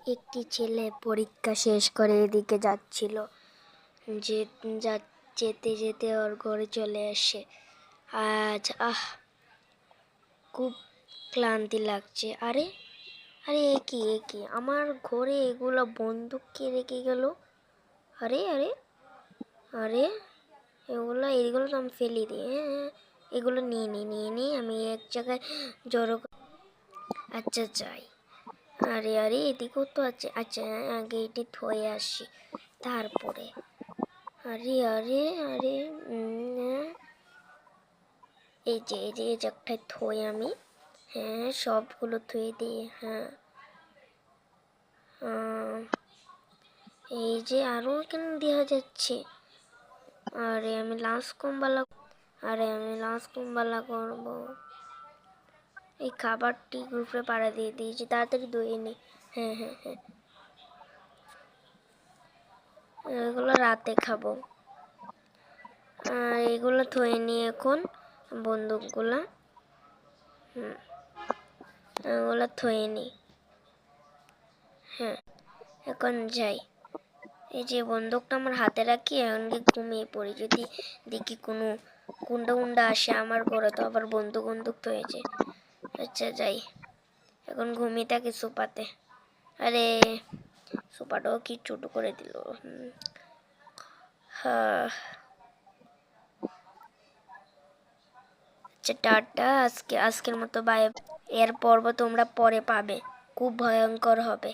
একটি ছেলে পরীক্ষা শেষ করে এদিকে যাচ্ছিল। যেতে যেতে ওর ঘরে চলে আসে। আজ খুব ক্লান্তি লাগছে। আরে আরে এ কি আমার ঘরে এগুলো বন্দুক কে রেখে গেল? আরে আরে আরে এগুলো তো আমি ফেলে দিই। হ্যাঁ, এগুলো নিয়ে আমি এক জায়গায় জড়ো। আচ্ছা যাই। আরে আরে এদিকেও তো আছে। আচ্ছা আগে এটি ধুয়ে আসি তারপরে। আরে আরে আরে এই জায়গাটায় ধুই আমি। হ্যাঁ, সবগুলো ধুয়ে দিয়ে। হ্যাঁ, এই যে আরও কেন দেওয়া যাচ্ছে? আরে আমি লাশ কমবালা করবো। এই খাবারটি গ্রুপে পাড়া দিয়ে দিয়েছি, তাড়াতাড়ি ধুয়ে নি। হ্যাঁ হ্যাঁ হ্যাঁ, এগুলো রাতে খাবো। এগুলো ধুয়ে নি এখন, বন্দুকগুলা। এগুলো ধুয়ে নি। হ্যাঁ, এখন যাই। এই যে বন্দুকটা আমার হাতে রাখি, এমনকি ঘুমিয়ে পড়ি। যদি দেখি কোনো গুন্ডা আসে আমার ঘরে, তো আবার বন্দুক হয়েছে। আচ্ছা যাই, এখন ঘুমিয়ে থাকি সোফাতে। আরে সোফাটাও কি ছোট করে দিল। হ্যাঁ, আচ্ছা টাটা, আজকের মতো বাই। এর পর্ব তোমরা পরে পাবে, খুব ভয়ঙ্কর হবে।